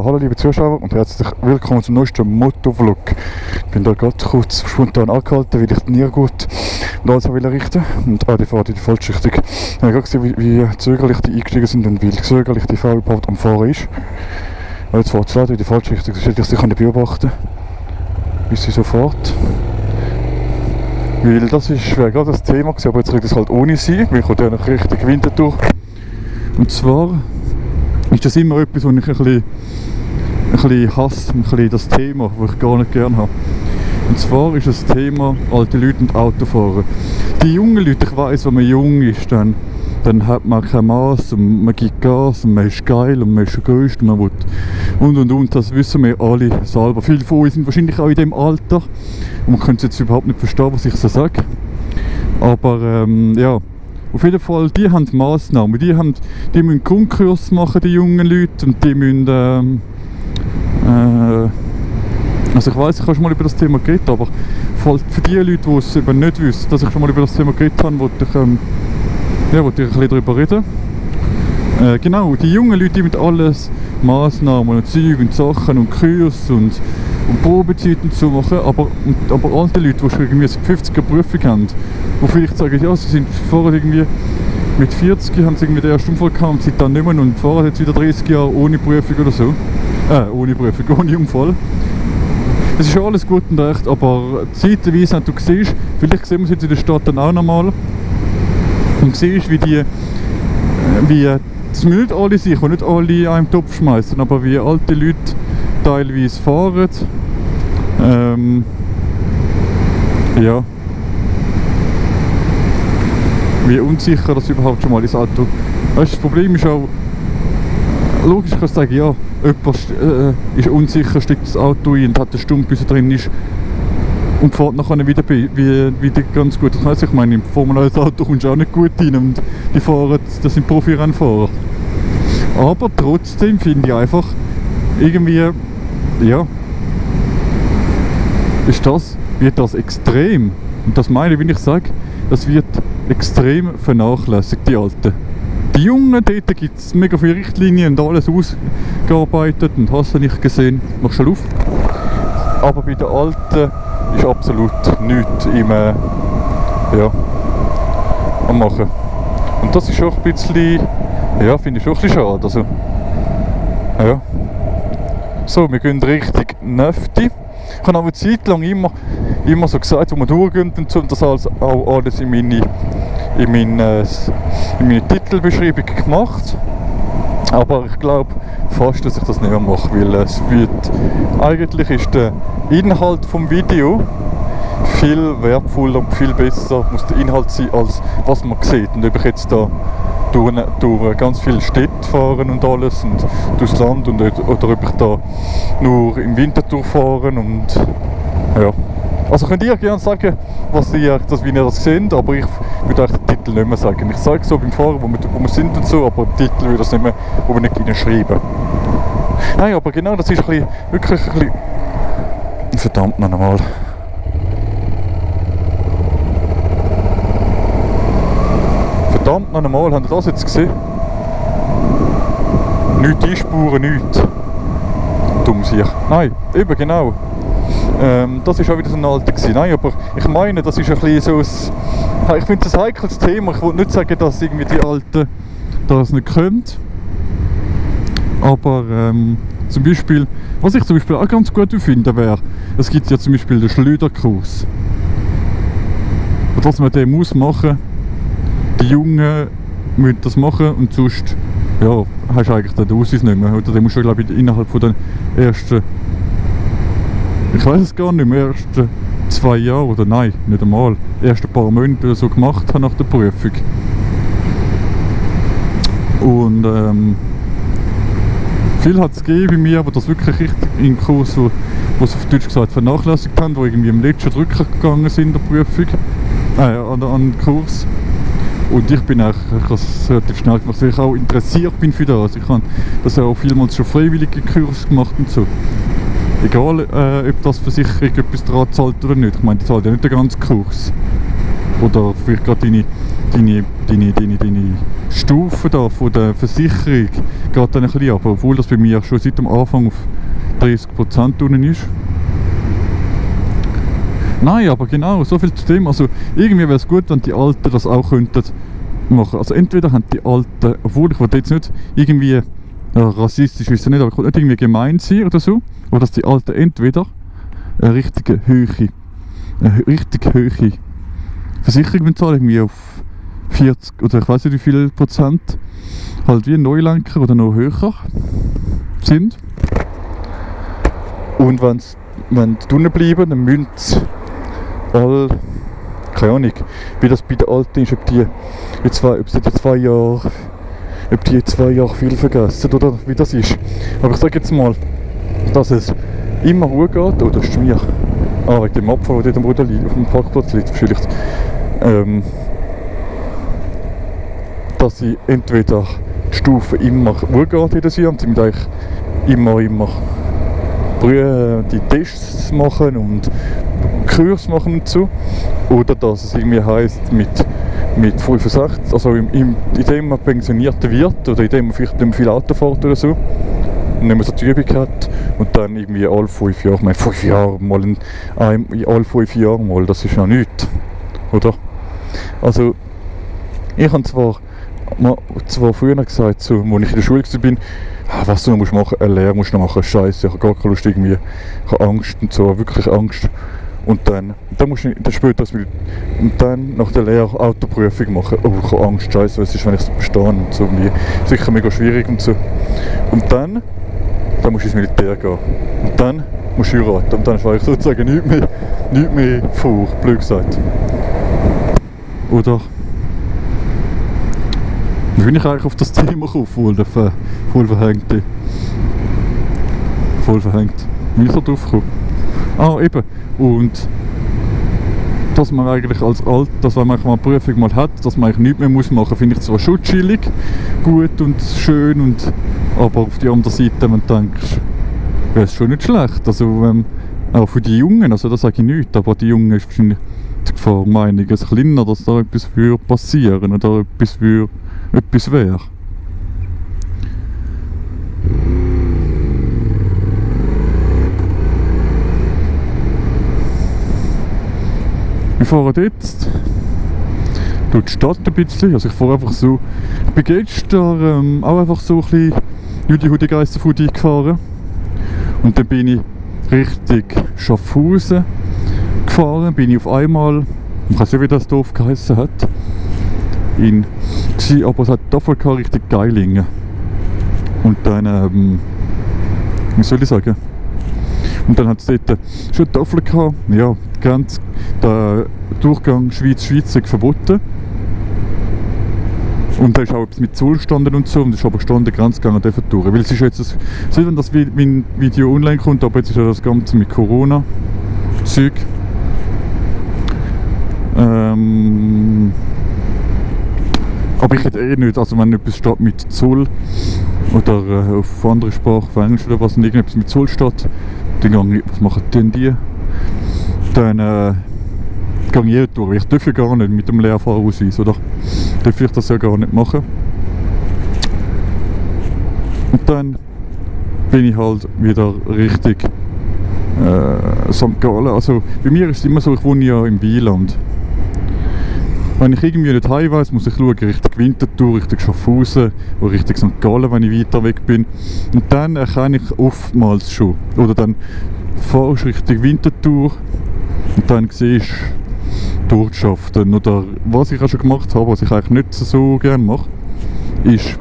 hallo liebe Zuschauer und herzlich willkommen zum neuesten Motovlog. Ich bin da gerade kurz spontan angehalten, weil ich die Niere gut und alles richten wollte. Und die Fahrt in die falsche Richtung. Ich habe gerade gesehen, wie zögerlich die eingestiegen sind und wie zögerlich die Frau überhaupt am Fahren ist. Und jetzt fährt sie leider in die falsche Richtung. Das hätte ich sie beobachten können, wie sie so fährt. Weil das wäre gerade das Thema gewesen, aber jetzt kriegt es halt ohne sie, weil ich komme ja noch richtig Winterthur. Und zwar ist das immer etwas, was ich ein bisschen hasse, ein bisschen das Thema, das ich gar nicht gerne habe. Und zwar ist das Thema alte Leute und Autofahren. Die jungen Leute, ich weiss, wenn man jung ist, dann hat man kein Maß und man gibt Gas und man ist geil und man ist der Größte und man will und, das wissen wir alle selber. Viele von uns sind wahrscheinlich auch in dem Alter und man könnte jetzt überhaupt nicht verstehen, was ich so sage. Aber ja, auf jeden Fall, die haben Massnahmen, die müssen Grundkurs machen, die jungen Leute, und die müssen also ich weiss, ich habe schon mal über das Thema geredet, aber für die Leute, die es eben nicht wissen, dass ich schon mal über das Thema geredet habe, wollte ich ein bisschen darüber reden. Genau, die jungen Leute, die mit alles Massnahmen und Zeug und Sachen und Kurs und Probezeiten zu machen, aber alte Leute, die schon irgendwie 50er Prüfung haben, die vielleicht sagen, ja, sie fahren irgendwie mit 40, haben sie irgendwie den ersten Unfall gehabt und sind dann nicht mehr und fahren jetzt wieder 30 Jahre ohne Prüfung oder so. Ohne Unfall. Das ist ja alles gut und recht, aber zeitweise, wenn du siehst, vielleicht sehen wir es jetzt in der Stadt dann auch nochmal, und siehst, wie das müssen nicht alle sich und nicht alle in einen Topf schmeißen, aber wie alte Leute teilweise fahren. Ja. Wie unsicher das überhaupt schon mal ins Auto. Weißt, das Problem ist auch, logisch kann ich sagen, ja, jemand ist unsicher, steigt das Auto ein und hat eine Stunde, bis er drin ist und fährt nachher wieder ganz gut. Das heisst, ich meine, im Formel 1 Auto kommst du auch nicht gut rein und die fahren, das sind Profi-Rennfahrer. Aber trotzdem finde ich einfach, irgendwie, ja, wird das extrem, und das meine ich, wenn ich sage, das wird extrem vernachlässigt, die Alten. Die Jungen, dort gibt es mega viele Richtlinien und alles ausgearbeitet und hast du nicht gesehen, mach schon auf. Aber bei den Alten ist absolut nichts am Machen. Und das ist auch ein bisschen, ja, finde ich auch ein bisschen schade. Also, ja. So, wir gehen Richtung Nöfti. Ich habe aber eine Zeit lang immer so gesagt, wo wir durchgehen und so, und das auch alles in meine Titelbeschreibung gemacht. Aber ich glaube fast, dass ich das nicht mehr mache, weil eigentlich ist der Inhalt vom Video viel wertvoller und viel besser muss der Inhalt sein, als was man sieht. Und ob ich jetzt da durch ganz viele Städte fahren und alles und durchs Land oder ob ich da nur im Winterthur fahren und ja. Also könnt ihr gerne sagen, wie ihr das seht, aber ich würde euch den Titel nicht mehr sagen. Ich sage so beim Fahren, wo wir sind und so, aber im Titel würde ich das nicht mehr schreiben. Nein, aber genau, das ist wirklich ein bisschen... Verdammt noch einmal. Verdammt noch einmal, habt ihr das jetzt gesehen? Nichts einspuren, nichts. Dumm sich. Nein, eben genau. Das war auch wieder so ein Alter gewesen. Nein, aber ich meine, das ist ein bisschen so ich finde es ein heikles Thema. Ich will nicht sagen, dass irgendwie die Alten das nicht können. Aber zum Beispiel, was ich zum Beispiel auch ganz gut finde, wäre, es gibt ja zum Beispiel den Schleuderkurs. Und dass man den muss machen, die Jungen müssen das machen und sonst, ja, hast du eigentlich den Ausweis nicht mehr. Oder den musst du, glaube ich, innerhalb von den ersten, ich weiß es gar nicht mehr, ersten 2 Jahre oder nein, nicht einmal, erst ein paar Monate oder so gemacht haben nach der Prüfung. Und viel hat es gegeben bei mir, die das wirklich richtig im Kurs, wo sie auf Deutsch gesagt vernachlässigt haben, die irgendwie im letzten Drücker gegangen sind in der Prüfung, an den Kurs. Und ich bin eigentlich relativ schnell gemacht, weil ich auch interessiert bin für das. Ich habe das auch vielmals schon freiwillige Kurs gemacht und so. Egal, ob das Versicherung etwas daran zahlt oder nicht. Ich meine, die zahlt ja nicht den ganzen Kurs. Oder vielleicht gerade deine Stufe da von der Versicherung geht dann ein bisschen ab, obwohl das bei mir schon seit dem Anfang auf 30% unten ist. Nein, aber genau, so viel zu dem. Also irgendwie wäre es gut, wenn die Alten das auch könnten machen. Also entweder haben die Alten, obwohl ich will jetzt nicht irgendwie rassistisch ist es nicht, aber ich will nicht irgendwie gemein sein oder so, aber dass die Alten entweder eine richtig hohe Versicherung zahlen, irgendwie auf 40 oder ich weiß nicht wie viel Prozent, halt wie ein Neulenker oder noch höher sind. Und wenn sie drinnen bleiben, dann müssen sie alle, keine Ahnung, wie das bei den Alten ist, ob die 2 Jahre viel vergessen oder wie das ist. Aber ich sage jetzt mal, dass es immer gut geht, oder ist es mir? Wegen dem Abfall, der dort auf dem Parkplatz liegt, vielleicht. Dass sie entweder die Stufe immer gut geht jedes Jahr und sie müssen eigentlich immer die Tests machen und Kurs machen und so. Oder dass es irgendwie heisst, mit 65, also indem man pensioniert wird oder indem man vielleicht nicht mehr viel Auto fährt oder so, und nicht mehr so die Übung hat und dann irgendwie alle 5 Jahre, ich meine 5 Jahre mal, alle 5 Jahre mal, das ist ja nichts, oder? Also, ich habe zwar früher gesagt, so, als ich in der Schule war, was du noch machen musst, eine Lehre musst du noch machen, Scheiße, ich habe gar keine Lust irgendwie, ich habe Angst und so, wirklich Angst. Und dann musst du dann später und dann nach der Lehre Autoprüfung machen. Oh, ich habe Angst, Scheiße, was ist, wenn ich es bestehe und so. Sicher mega schwierig und so. Und dann musst du ins Militär gehen. Und dann musst du heiraten. Und dann ist eigentlich sozusagen nichts mehr vor, blöd gesagt. Oder? Wie bin ich eigentlich auf das Thema gekommen? Voll verhängt. Wie bin ich da drauf gekommen? Eben. Und dass man eigentlich als alt, dass wenn man mal eine Prüfung mal hat, dass man eigentlich nichts mehr machen muss, finde ich zwar schon chillig, gut und schön, aber auf die andere Seite, wenn du denkst, wäre es schon nicht schlecht. Also auch für die Jungen, also das sage ich nicht, aber die Jungen ist wahrscheinlich die Gefahr einiges kleiner, dass da etwas passieren oder etwas wäre. Wir fahren jetzt durch die Stadt ein bisschen, also ich fahre einfach so, ich bin gestern auch einfach so ein bisschen Judi Geisterfudi gefahren und dann bin ich Richtung Schaffhausen gefahren, bin ich auf einmal, ich weiß nicht wie das Dorf geheissen hat, aber es hat davon Richtung Geilingen und dann, wie soll ich sagen, und dann hat es dort schon Tafeln gehabt, ja, der Durchgang Schweiz verboten. Und da ist auch etwas mit Zoll gestanden und so, und es ist aber gestanden, Grenzgang dürfen durch. Weil es ist jetzt, wenn das Video online kommt, aber jetzt ist ja das Ganze mit Corona-Zeug. Aber ich hätte nicht, also wenn etwas steht mit Zoll oder auf andere Sprache, auf Englisch oder was, und irgendetwas mit Zoll steht, dann was machen denn die? Dann gehe ich durch, weil ich darf ja gar nicht mit dem Lehrfahrausweis, oder? Darf ich das ja gar nicht machen. Und dann bin ich halt wieder richtig St. Gallen. Also bei mir ist es immer so, ich wohne ja im Wieland. Wenn ich irgendwie nicht heim weiss, muss ich schauen, Richtung Winterthur, Richtung Schaffhausen oder Richtung St. Gallen, wenn ich weiter weg bin. Und dann erkenne ich oftmals schon. Oder dann fahrst du Richtung Winterthur und dann siehst du Ortschaften. Oder was ich auch schon gemacht habe, was ich eigentlich nicht so gerne mache, ist,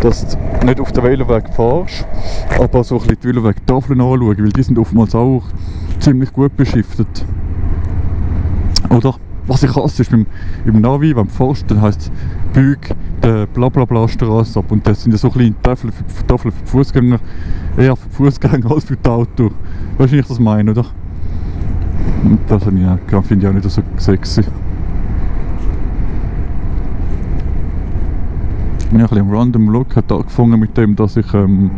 dass du nicht auf den Veloweg fährst, aber so ein bisschen die Veloweg-Tafeln anschauen, weil die sind oftmals auch ziemlich gut beschriftet. Oder? Was ich hasse, ist im Navi, wenn du fährst, dann heisst es, bieg die Blablabla-Straße ab. Und das sind ja so kleine Tafeln für die Fußgänger, eher für die Fußgänger als für die Autos. Weißt du, wie ich das meine, oder? Und das finde ich auch nicht so sexy. Ich bin ein bisschen im Random Look, hat angefangen mit dem, dass ich geredet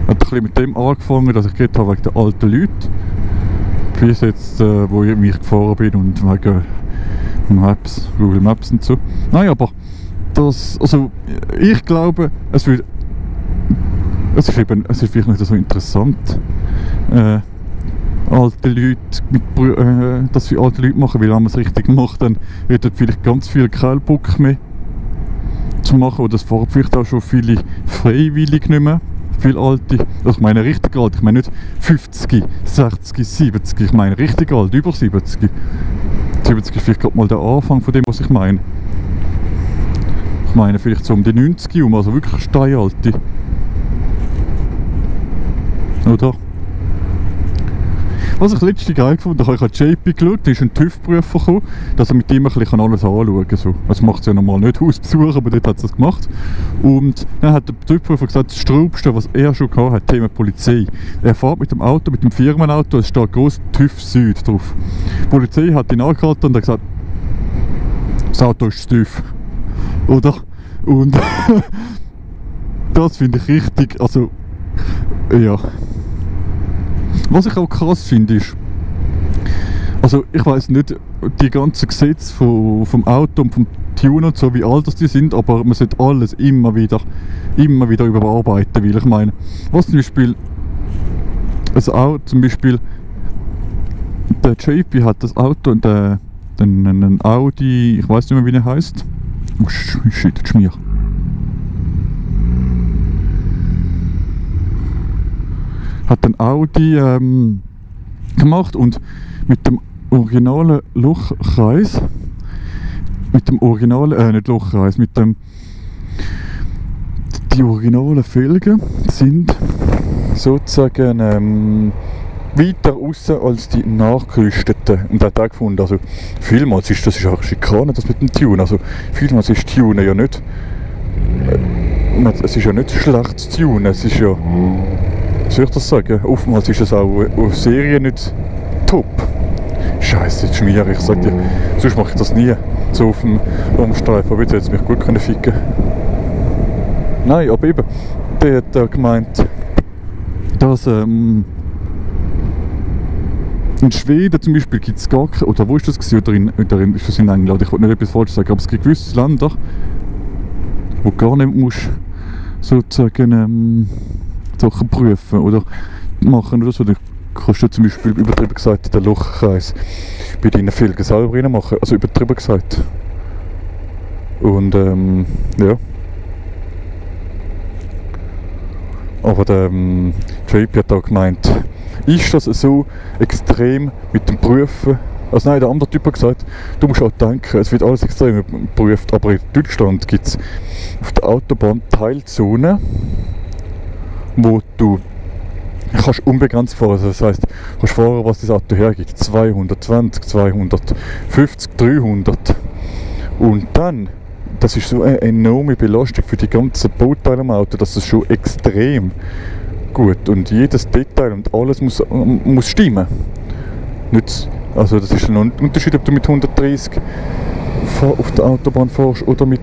habe wegen den alten Leuten. Bis jetzt, wo ich mich gefahren bin und Maps, Google Maps und so. Nein, aber das, also ich glaube, es ist vielleicht nicht so interessant, alte Leute das für alte Leute machen, weil wenn man es richtig macht, dann wird vielleicht ganz viel kein Bock mehr zu machen, oder es fahren vielleicht auch schon viele freiwillig nicht mehr, viele alte, also ich meine richtig alt, ich meine nicht 50, 60, 70, ich meine richtig alt, über 70. 70 ist vielleicht gerade mal der Anfang von dem, was ich meine. Ich meine vielleicht so um die 90 um, also wirklich steinalte. Oder? Was ich letztens geil gefunden habe, ich habe JP geschaut, da ist ein TÜV-Prüfer gekommen, dass er mit ihm ein bisschen alles anschauen kann. So. Das macht es ja normal nicht, Hausbesuch, aber dort hat er das gemacht. Und dann hat der TÜV-Prüfer gesagt, das Straubste, was er schon gehabt hat, Thema Polizei. Er fährt mit dem Auto, mit dem Firmenauto, es steht groß TÜV Süd drauf. Die Polizei hat ihn angehalten und hat gesagt, das Auto ist TÜV. Oder? Und das finde ich richtig, also, ja. Was ich auch krass finde ist, also ich weiß nicht die ganzen Gesetze vom Auto und vom Tuner und so, wie alt das die sind, aber man sollte alles immer wieder überarbeiten, weil ich meine, was zum Beispiel, also auch zum Beispiel, der JP hat das Auto und einen Audi, ich weiß nicht mehr wie er heißt. Oh shit, jetzt Schmier. Hat ein Audi gemacht und mit dem originalen Lochkreis, mit dem originalen, nicht Lochkreis, mit dem, die originalen Felgen sind sozusagen weiter raus als die nachgerüsteten. Und er hat auch gefunden, also vielmals ist das auch Schikane, das mit dem Tune, also vielmals ist Tune ja nicht, es ist ja nicht schlecht zu tunen, es ist ja, wie soll ich das sagen? Oftmals ist es auch auf Serie nicht top. Scheiße, jetzt schmier, ich sag dir, sonst mache ich das nie, so auf dem Umstreifen, aber jetzt hätte es mich gut können ficken. Nein, aber eben, der hat gemeint, dass in Schweden zum Beispiel gibt es gar keine, oder wo ist das gewesen, oder ist das in England, ich wollte nicht etwas falsch sagen, aber es gibt gewisse Länder, wo gar nicht musst, sozusagen Sachen prüfen oder machen oder so. Dann kannst du zum Beispiel übertrieben gesagt den Lochkreis bei deinen Felgen selber rein machen, also übertrieben gesagt. Und ja. Aber der JP hat auch gemeint, ist das so extrem mit dem Prüfen? Also nein, der andere Typ hat gesagt, du musst auch denken, es wird alles extrem geprüft, aber in Deutschland gibt es auf der Autobahn Teilzonen, wo du kannst unbegrenzt fahren, also das heisst, du kannst fahren, was das Auto hergibt, 220, 250, 300 und dann, das ist so eine enorme Belastung für die ganzen Bauteile am Auto, dass das schon extrem gut und jedes Detail und alles muss stimmen. Nicht, also das ist ein Unterschied, ob du mit 130 auf der Autobahn fährst oder mit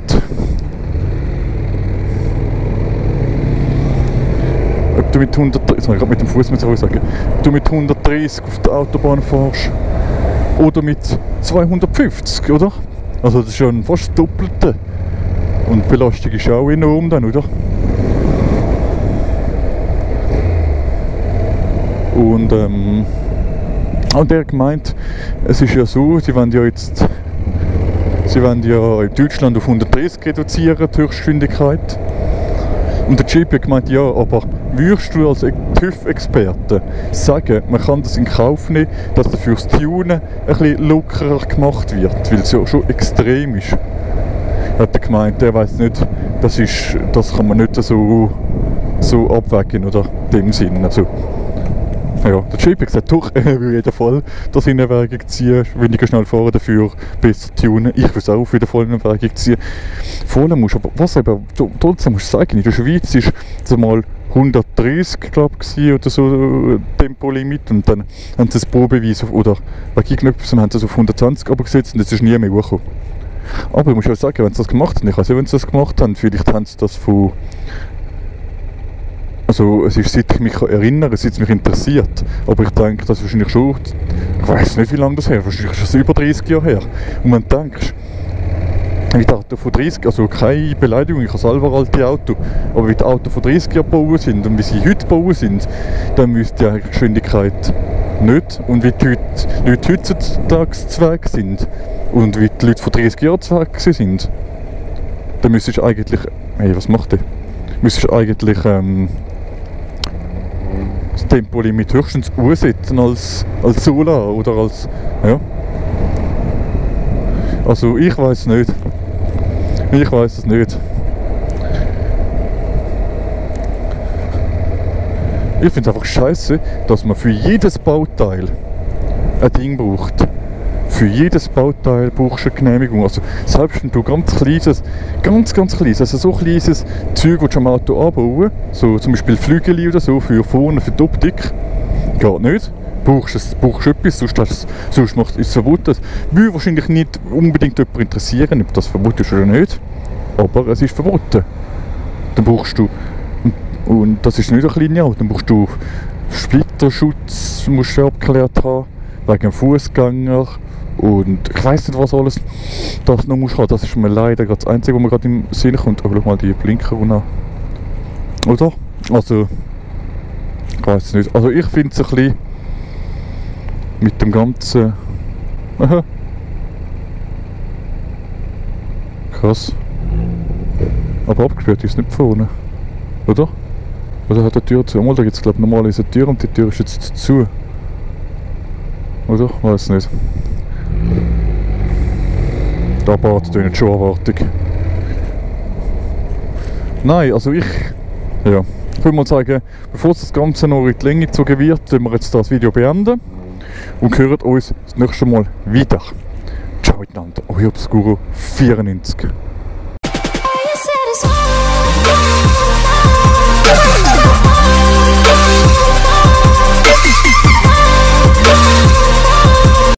ob du mit 130, ich gerade mit dem Fuß sagen, ob du mit 130 auf der Autobahn fährst oder mit 250, oder? Also das ist schon fast das Doppelte. Und die Belastung ist auch enorm dann, oder? Und er hat gemeint, es ist ja so, sie wollen ja in Deutschland auf 130 reduzieren, die Höchstgeschwindigkeit. Und der JP hat gemeint, ja, aber würdest du als TÜV-Experte sagen, man kann das in Kauf nehmen, dass dafür das Tunen ein bisschen lockerer gemacht wird, weil es ja schon extrem ist. Hat er gemeint, er weiss nicht, das kann man nicht so abwägen, oder in dem Sinn. Also, ja, der JP hat gesagt, doch, er würde jeden Fall das in Erwägung ziehen, weniger schnell fahren, dafür besser tunen. Ich würde es auch auf jeden Fall in Erwägung ziehen. Vor allem musst du, aber was aber trotzdem musst du sagen, in der Schweiz ist es mal 130, glaube ich, oder so Tempolimit und dann haben sie das Probeweis oder bei irgendetwas haben sie es auf 120 gesetzt und das ist nie mehr hochgekommen. Aber ich muss auch sagen, wenn sie das gemacht haben, ich weiß nicht, wenn sie das gemacht haben, vielleicht haben sie das von Also es ist, seit ich mich erinnere, seit es mich interessiert. Aber ich denke, das ist wahrscheinlich schon, ich weiß nicht, wie lange das her ist, wahrscheinlich ist es über 30 Jahre her. Und man denkt, wie die Autos von 30, also keine Beleidigung, ich habe selber alte Autos, aber wie die Autos von 30 Jahren gebaut sind und wie sie heute gebaut sind, dann müsste ja die Geschwindigkeit nicht. Und wie die Leute heutzutage zu Weg sind und wie die Leute von 30 Jahren zu Weg sind, dann müsstest du eigentlich, hey, was macht der? Müsstest du eigentlich das Tempolimit höchstens aussetzen als Sola oder als, ja. Also ich weiß nicht. Ich weiß es nicht. Ich finde es einfach scheiße, dass man für jedes Bauteil ein Ding braucht. Für jedes Bauteil brauchst du eine Genehmigung. Also selbst wenn du ganz kleines, also so kleines Zeug willst du am Auto anbauen, so zum Beispiel Flügel oder so für vorne, für die Optik, geht nicht. Brauchst etwas, sonst ist es verboten. Das würde wahrscheinlich nicht unbedingt jemand interessieren, ob das verboten ist oder nicht. Aber es ist verboten. Dann brauchst du, und das ist nicht ein kleines Auto, dann brauchst du Splitterschutz, musst du abgeklärt haben, wegen dem Fußgänger und ich weiss nicht, was alles das noch musst haben. Das ist mir leider gerade das Einzige, was mir gerade im Sinn kommt. Aber schau mal die Blinker runter. Oder? Also, ich weiss nicht. Also ich finde es ein bisschen mit dem ganzen... Aha. Krass. Aber abgesperrt ist es nicht vorne. Oder? Oder hat die Tür zu? Mal, da gibt es glaube ich normalerweise eine Tür und die Tür ist jetzt zu. Oder? Weiß nicht. Da wartet nicht schon erwartung. Nein, also ich würde mal sagen, bevor es das Ganze noch in die Länge gezogen wird, werden wir jetzt das Video beenden und hören uns das nächste Mal wieder. Ciao miteinander, euer Obscuro 94.